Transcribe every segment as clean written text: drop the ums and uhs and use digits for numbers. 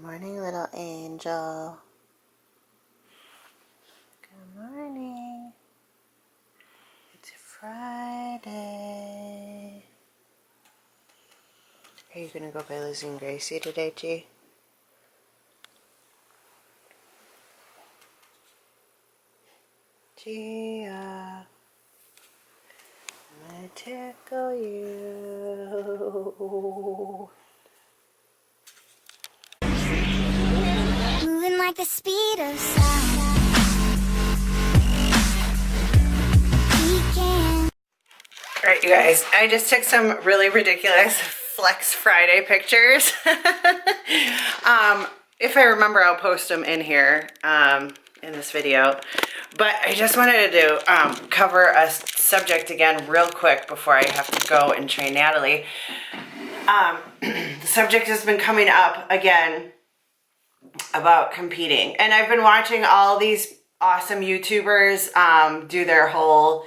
morning, little angel. Good morning. It's Friday. Are you gonna go by losing Gracie today, G? Gia, I'm gonna tickle you. Moving like the speed of sound. Alright, you guys, I just took some really ridiculous Flex Friday pictures. If I remember, I'll post them in here in this video. But I just wanted to cover a subject again real quick before I have to go and train Natalie. The subject has been coming up again about competing. And I've been watching all these awesome YouTubers do their whole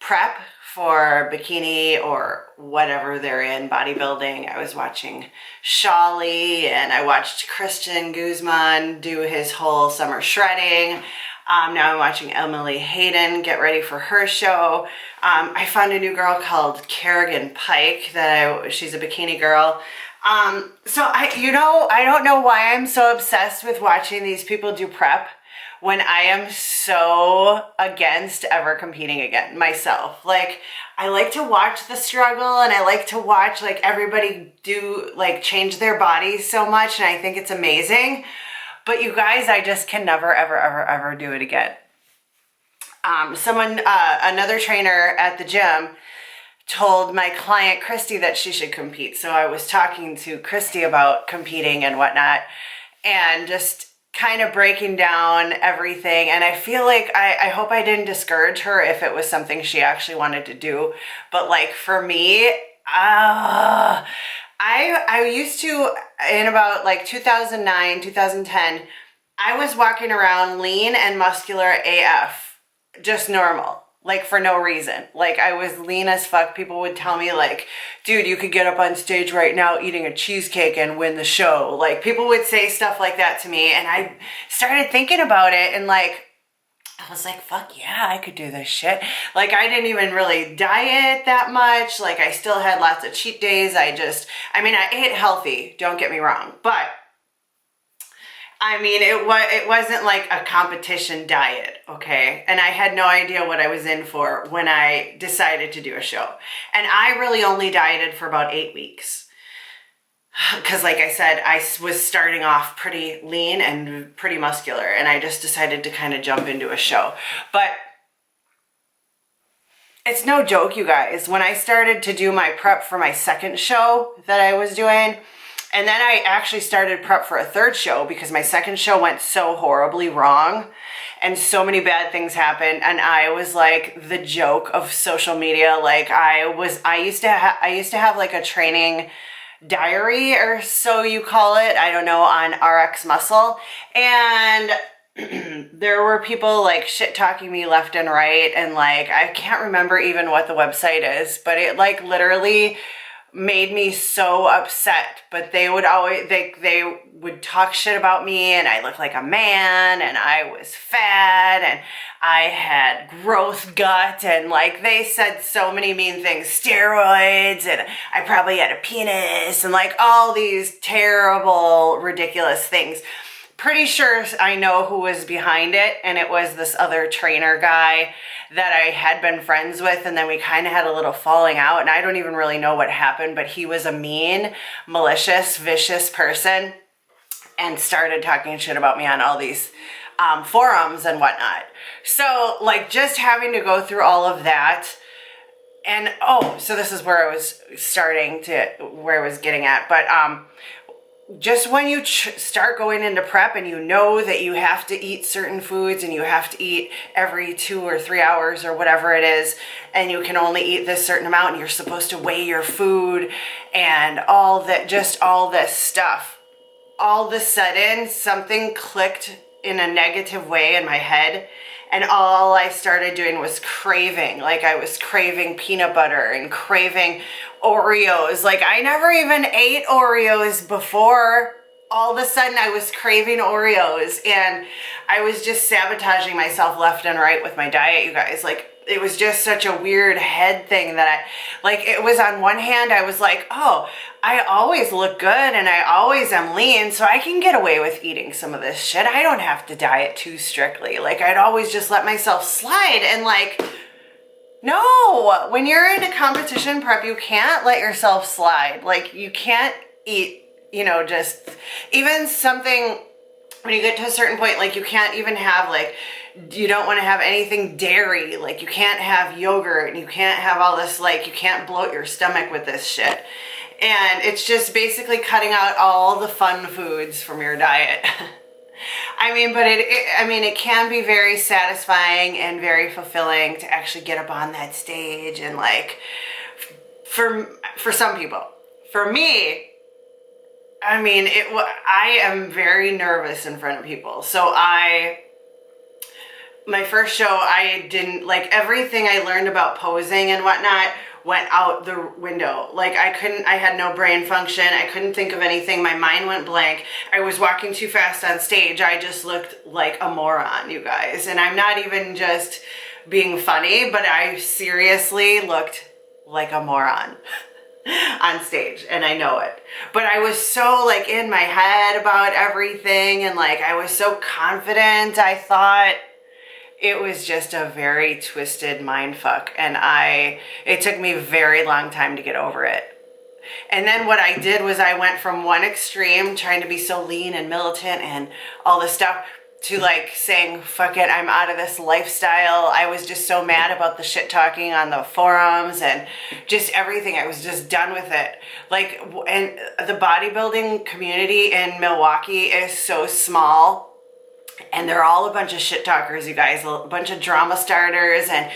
prep for bikini or whatever they're in, bodybuilding. I was watching Shali and I watched Christian Guzman do his whole summer shredding. Now I'm watching Emily Hayden get ready for her show. I found a new girl called Kerrigan Pike she's a bikini girl. So I don't know why I'm so obsessed with watching these people do prep when I am so against ever competing again myself. Like, I like to watch the struggle and I like to watch like everybody do like change their bodies so much, and I think it's amazing. But you guys, I just can never ever do it again. Another trainer at the gym told my client Christy that she should compete. So I was talking to Christy about competing and whatnot, and just kind of breaking down everything. And I feel like I hope I didn't discourage her if it was something she actually wanted to do. But like for me, I used to, in about like 2009, 2010, I was walking around lean and muscular AF, just normal. Like for no reason. Like I was lean as fuck. People would tell me like, dude, you could get up on stage right now eating a cheesecake and win the show. Like people would say stuff like that to me, and I started thinking about it, and like, I was like, fuck yeah, I could do this shit. Like I didn't even really diet that much. Like I still had lots of cheat days. I ate healthy, don't get me wrong, but I mean, it wasn't like a competition diet, okay? And I had no idea what I was in for when I decided to do a show. And I really only dieted for about 8 weeks. Because like I said, I was starting off pretty lean and pretty muscular, and I just decided to kind of jump into a show. But it's no joke, you guys. When I started to do my prep for my second show that I was doing, and then I actually started prep for a third show because my second show went so horribly wrong and so many bad things happened, and I was like the joke of social media. Like I used to have like a training diary, or so you call it, I don't know, on RX Muscle, and there were people like shit talking me left and right, and like I can't remember even what the website is, but it like literally made me so upset. But they would always, they would talk shit about me, and I looked like a man, and I was fat, and I had growth gut, and like they said so many mean things, steroids, and I probably had a penis, and like all these terrible, ridiculous things. Pretty sure I know who was behind it, and it was this other trainer guy that I had been friends with, and then we kind of had a little falling out, and I don't even really know what happened, but he was a mean, malicious, vicious person and started talking shit about me on all these forums and whatnot. So like just having to go through all of that, and so this is where I was getting at, but just when you start going into prep and you know that you have to eat certain foods and you have to eat every 2 or 3 hours or whatever it is, and you can only eat this certain amount, and you're supposed to weigh your food and all that, just all this stuff, all of a sudden something clicked in a negative way in my head, and all I started doing was craving. Like I was craving peanut butter and craving Oreos. Like I never even ate Oreos before all of a sudden I was craving Oreos, and I was just sabotaging myself left and right with my diet, you guys. Like, it was just such a weird head thing that it was on one hand, I was like, oh, I always look good and I always am lean, so I can get away with eating some of this shit. I don't have to diet too strictly. Like, I'd always just let myself slide, and like, no, when you're in a competition prep, you can't let yourself slide. Like, you can't eat, you know, just even something, when you get to a certain point, like, you can't even have, like, you don't want to have anything dairy. Like, you can't have yogurt, and you can't have all this, like, you can't bloat your stomach with this shit. And it's just basically cutting out all the fun foods from your diet. I mean, but it can be very satisfying and very fulfilling to actually get up on that stage, and like, for some people. For me, I mean, I am very nervous in front of people. So my first show, I didn't, like, everything I learned about posing and whatnot went out the window. Like, I had no brain function. I couldn't think of anything. My mind went blank. I was walking too fast on stage. I just looked like a moron, you guys. And I'm not even just being funny, but I seriously looked like a moron on stage, and I know it. But I was so, like, in my head about everything, and like, I was so confident. I thought it was just a very twisted mind fuck, and it took me a very long time to get over it. And then what I did was I went from one extreme, trying to be so lean and militant and all this stuff, to like saying, fuck it, I'm out of this lifestyle. I was just so mad about the shit talking on the forums and just everything. I was just done with it. Like, and the bodybuilding community in Milwaukee is so small, and they're all a bunch of shit talkers, you guys, a bunch of drama starters, and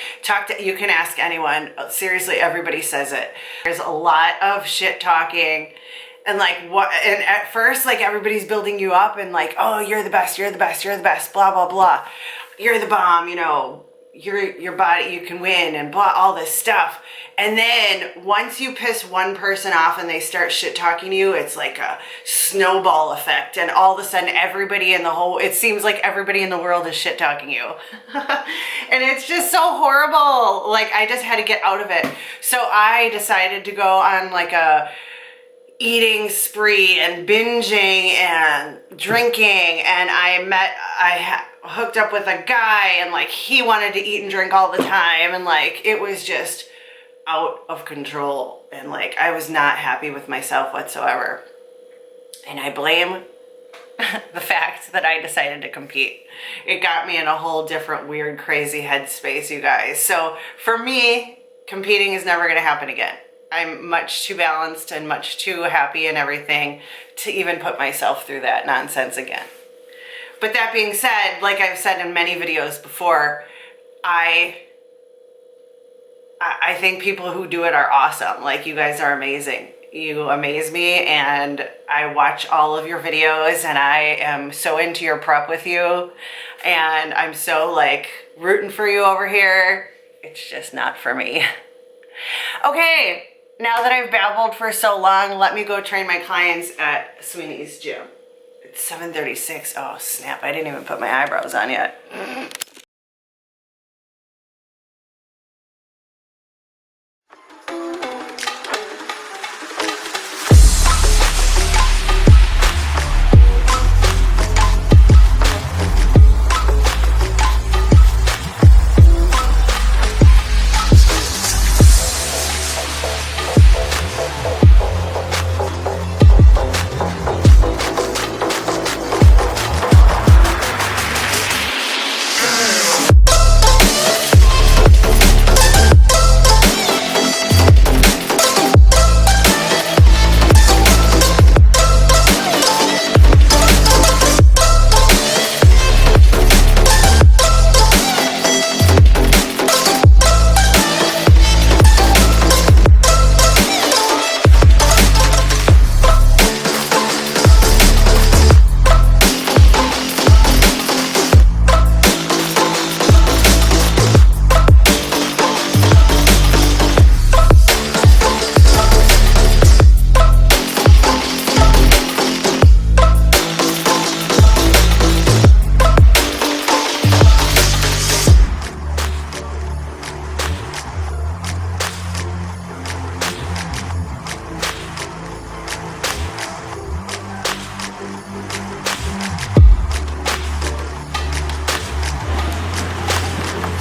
you can ask anyone. Seriously, everybody says it. There's a lot of shit talking. And like, and at first, like, everybody's building you up and like, oh, you're the best, you're the best, you're the best, blah, blah, blah. You're the bomb, you know, your body, you can win, and blah, all this stuff. And then once you piss one person off and they start shit talking you, it's like a snowball effect. And all of a sudden, it seems like everybody in the world is shit talking you. And it's just so horrible. Like, I just had to get out of it. So I decided to go on like a eating spree and binging and drinking, and I hooked up with a guy, and like, he wanted to eat and drink all the time, and like, it was just out of control, and like, I was not happy with myself whatsoever. And I blame the fact that I decided to compete. It got me in a whole different weird, crazy headspace, you guys. So for me, competing is never going to happen again. I'm much too balanced and much too happy and everything to even put myself through that nonsense again. But that being said, like I've said in many videos before, I think people who do it are awesome. Like, you guys are amazing. You amaze me, and I watch all of your videos, and I am so into your prep with you, and I'm so like rooting for you over here. It's just not for me. Okay. Now that I've babbled for so long, let me go train my clients at Sweeney's gym. It's 7:36. Oh, snap. I didn't even put my eyebrows on yet.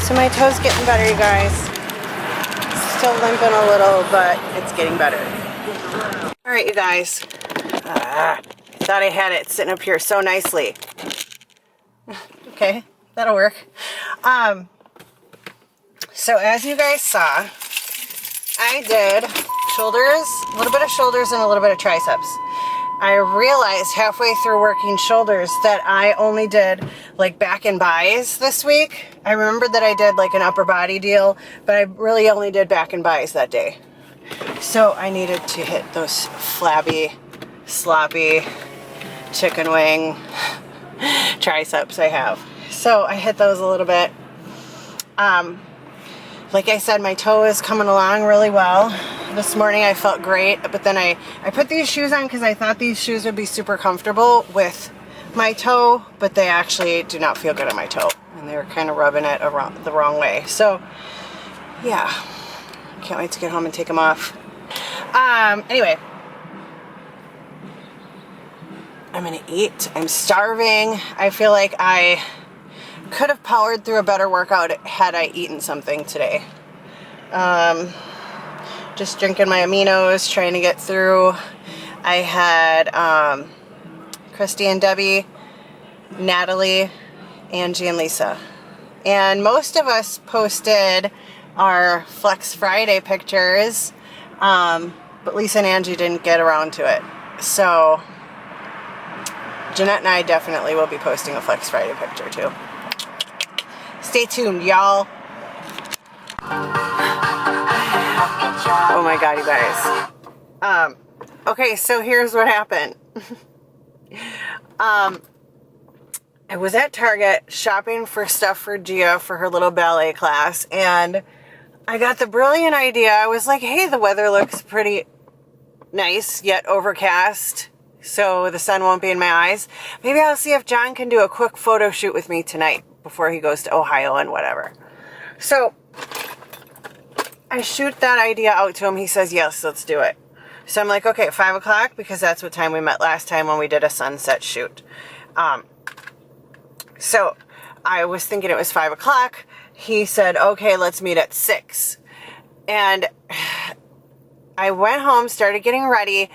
So my toe's getting better, you guys. Still limping a little, but it's getting better. All right, you guys. Thought I had it sitting up here so nicely. Okay, that'll work. So as you guys saw, I did shoulders, a little bit of shoulders and a little bit of triceps. I realized halfway through working shoulders that I only did like back and buys this week. I remembered that I did like an upper body deal, but I really only did back and buys that day. So I needed to hit those flabby, sloppy chicken wing triceps I have. So I hit those a little bit. Like I said, my toe is coming along really well. This morning I felt great, but then I put these shoes on because I thought these shoes would be super comfortable with my toe, but they actually do not feel good on my toe. And they were kind of rubbing it around the wrong way. So, yeah. Can't wait to get home and take them off. Anyway. I'm gonna eat. I'm starving. I feel like I could have powered through a better workout had I eaten something today. Just drinking my aminos, trying to get through. I had Christy and Debbie, Natalie, Angie and Lisa. And most of us posted our Flex Friday pictures, but Lisa and Angie didn't get around to it. So Jeanette and I definitely will be posting a Flex Friday picture too. Stay tuned, y'all. Oh my God, you guys. Okay, so here's what happened. I was at Target shopping for stuff for Gia for her little ballet class, and I got the brilliant idea. I was like, hey, the weather looks pretty nice, yet overcast, so the sun won't be in my eyes. Maybe I'll see if John can do a quick photo shoot with me tonight before he goes to Ohio and whatever. So I shoot that idea out to him. He says, yes, let's do it. So I'm like, okay, 5 o'clock, because that's what time we met last time when we did a sunset shoot. So I was thinking it was 5 o'clock. He said, okay, let's meet at 6. And I went home, started getting ready,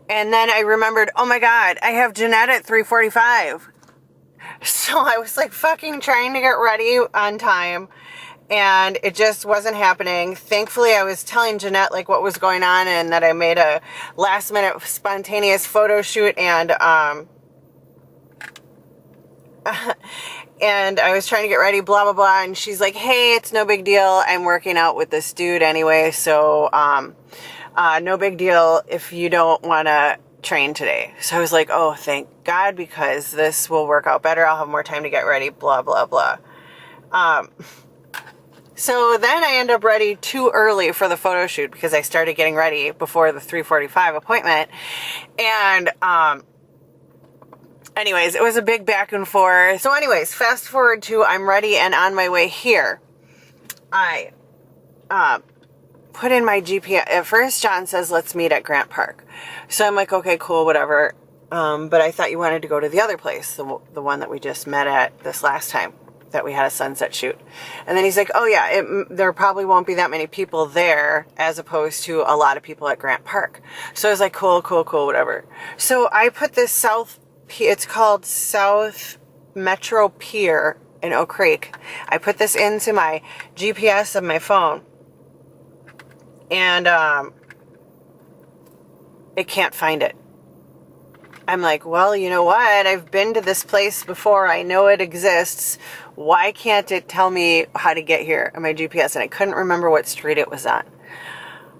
and then I remembered, oh my God, I have Jeanette at 3:45. So I was like fucking trying to get ready on time, and it just wasn't happening. Thankfully, I was telling Jeanette like what was going on, and that I made a last minute spontaneous photo shoot, and and I was trying to get ready, blah, blah, blah. And she's like, hey, it's no big deal. I'm working out with this dude anyway. So, no big deal if you don't want to train today. So I was like, oh, thank God, because this will work out better. I'll have more time to get ready, blah, blah, blah. So then I end up ready too early for the photo shoot because I started getting ready before the 3:45 appointment. And, anyways, it was a big back and forth. So anyways, fast forward to I'm ready and on my way here. I put in my GPS. At first, John says, let's meet at Grant Park. So I'm like, okay, cool, whatever. But I thought you wanted to go to the other place, the one that we just met at this last time that we had a sunset shoot. And then he's like, oh yeah, there probably won't be that many people there as opposed to a lot of people at Grant Park. So I was like, cool, whatever. So I put this it's called South Metro Pier in Oak Creek. I put this into my GPS of my phone, and it can't find it. I'm like, well, you know what? I've been to this place before. I know it exists. Why can't it tell me how to get here on my GPS? And I couldn't remember what street it was on.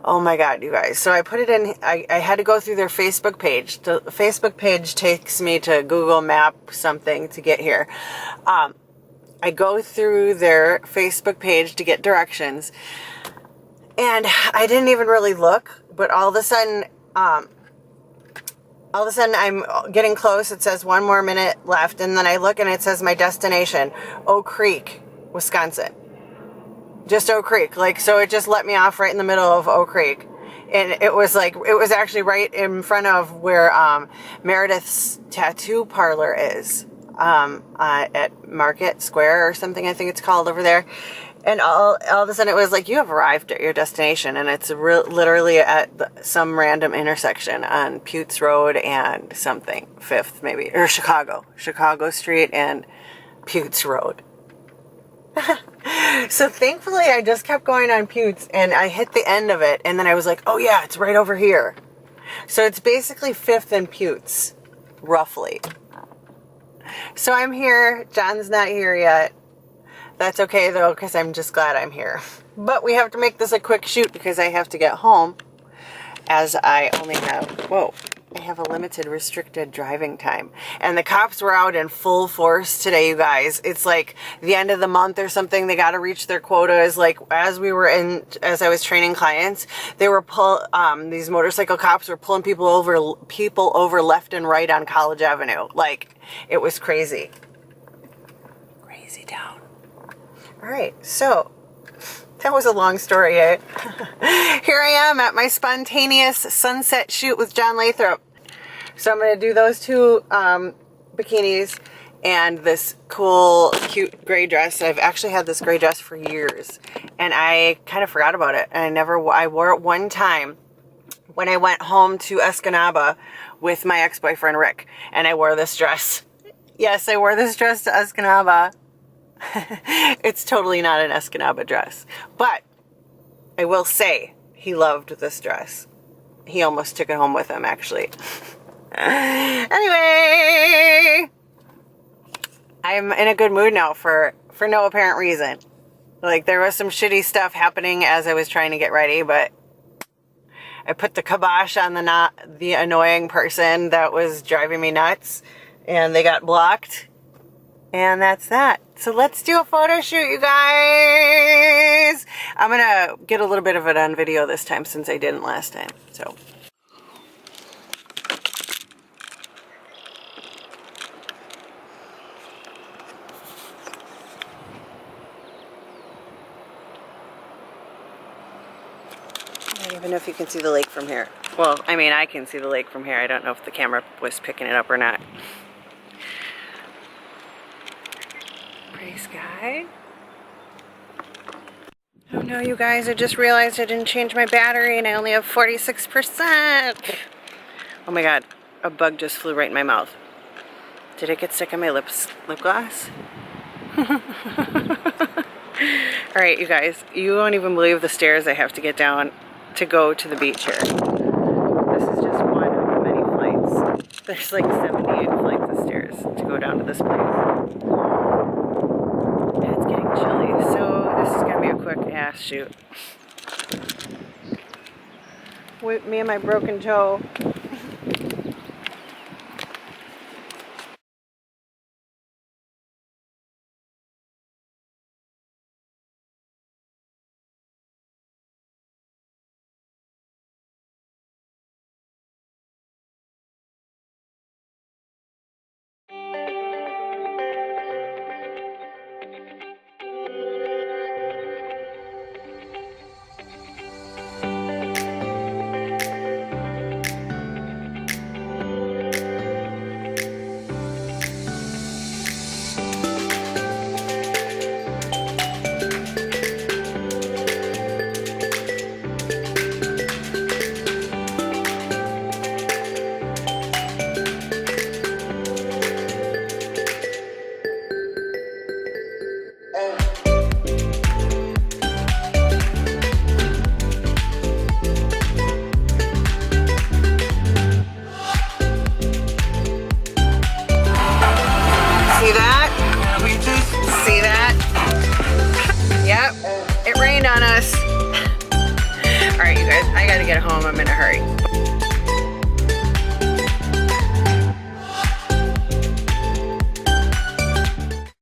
Oh my God, you guys. So I put it in, I had to go through their Facebook page. The Facebook page takes me to Google Map something to get here. I go through their Facebook page to get directions, and I didn't even really look, but all of a sudden I'm getting close. It says 1 more minute left, and then I look and it says my destination, Oak Creek, Wisconsin. Just Oak Creek. Like, so it just let me off right in the middle of Oak Creek. And it was actually right in front of where Meredith's tattoo parlor is, at Market Square or something, I think it's called over there. And all of a sudden it was like, you have arrived at your destination, and it's literally at some random intersection on Putes Road and something, 5th maybe, or Chicago Street and Putes Road. So thankfully I just kept going on Putes, and I hit the end of it, and then I was like, oh yeah, it's right over here. So it's basically 5th and Putes, roughly. So I'm here. John's not here yet. That's okay though, because I'm just glad I'm here. But we have to make this a quick shoot because I have to get home, as I only have, I have a limited restricted driving time. And the cops were out in full force today, you guys. It's like the end of the month or something. They got to reach their quotas. Like as I was training clients, they were these motorcycle cops were pulling people over left and right on College Avenue. Like it was crazy. Crazy town. All right, so that was a long story. Here I am at my spontaneous sunset shoot with John Lathrop. So I'm going to do those two bikinis and this cool, cute gray dress. I've actually had this gray dress for years, and I kind of forgot about it. And I wore it one time when I went home to Escanaba with my ex-boyfriend Rick, and I wore this dress. Yes, I wore this dress to Escanaba. It's totally not an Escanaba dress, but I will say he loved this dress. He almost took it home with him, actually. Anyway, I'm in a good mood now for no apparent reason. Like there was some shitty stuff happening as I was trying to get ready, but I put the kibosh on the annoying person that was driving me nuts, and they got blocked. And that's that. So let's do a photo shoot, you guys. I'm going to get a little bit of it on video this time since I didn't last time. So. I don't even know if you can see the lake from here. Well, I mean, I can see the lake from here. I don't know if the camera was picking it up or not. Pretty sky. Oh no, you guys, I just realized I didn't change my battery and I only have 46%. Oh my god, a bug just flew right in my mouth. Did it get stuck on my lip gloss? Alright, you guys, you won't even believe the stairs I have to get down to go to the beach here. This is just one of the many flights. There's like 78 flights of stairs to go down to this place. It's getting chilly, so this is going to be a quick ass shoot. With me and my broken toe. Yep, it rained on us. All right, you guys, I gotta get home. I'm in a hurry.